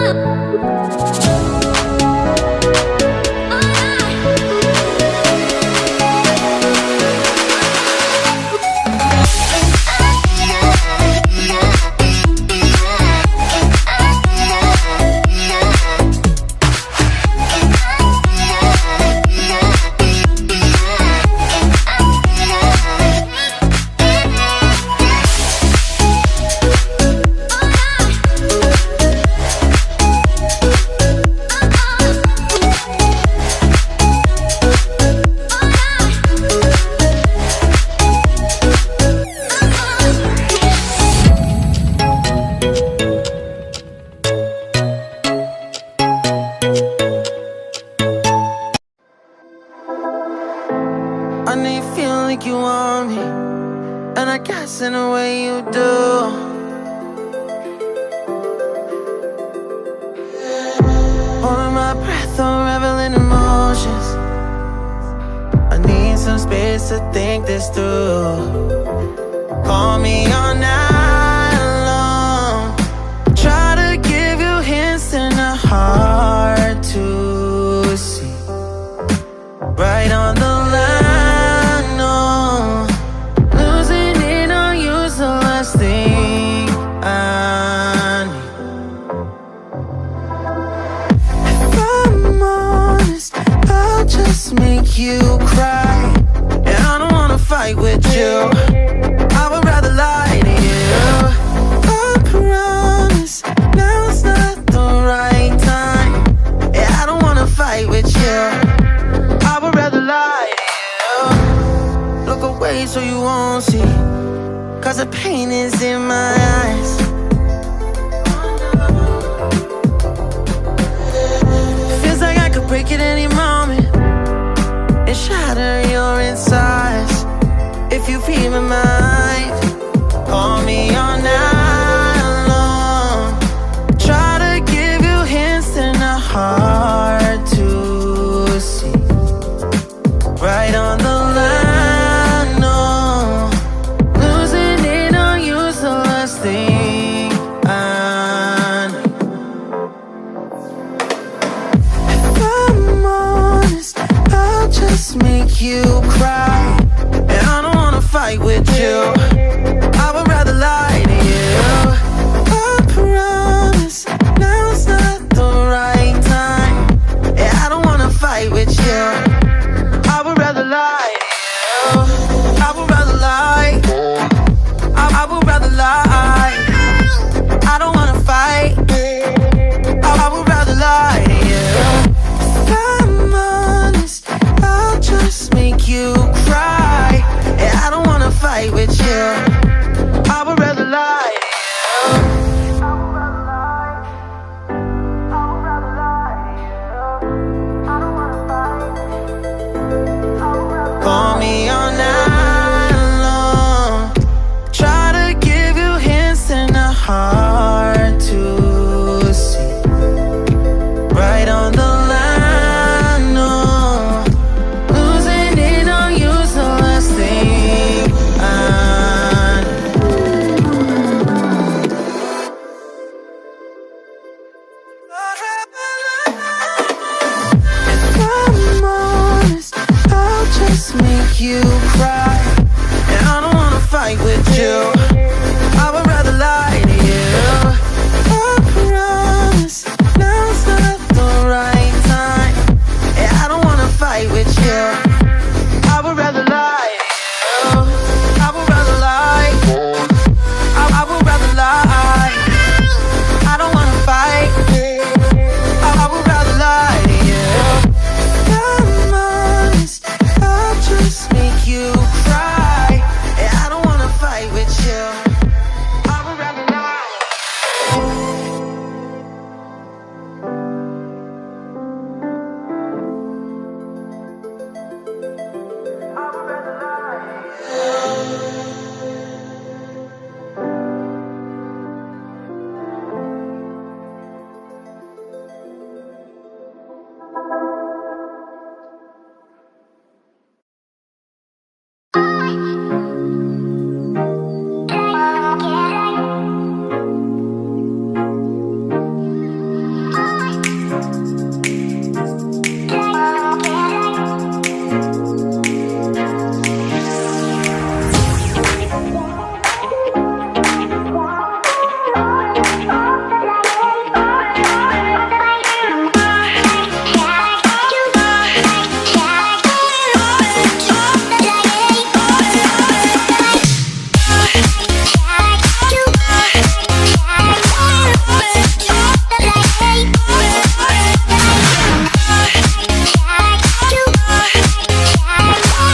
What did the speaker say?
I know you feel like you want me, and I guess in a way you do. Holding my breath, unraveling emotions. I need some space to think this through. Call me all night long. Try to give you hints and a heart to see. Right on the line, no. Losing it on you's the last thing I need. If I'm honest, I'll just make you cry. And I don't wanna fight with you. I would rather lie to you. I promise, now's not the right time. Yeah, I don't wanna fight with you. I would rather lie to you. Look away so you won't see, 'cause the pain is in my eyes. Feels like I could break it any moment and shatter your insides. If you feel my mind, call me all night long. Try to give you hints and a heart to see. Right on the line, no. Losing it on you's the last thing I need. If I'm honest, I'll just make you cry. And I don't wanna fight with you. I would rather lie to you. I promise, now's not the right time. Yeah, I don't wanna fight with you. I would rather lie to you. I would rather lie. I would rather lie. I don't wanna fight. I would rather lie to you. If I'm honest, I'll just make you cry. And I don't wanna fight with you. I would rather lie to you. Call me all night long. Try to give you hints and a heart to see. Right on the line, no. Losing it on you's the last thing I need. If I'm honest, I'll just make you cry. And I don't wanna fight with you.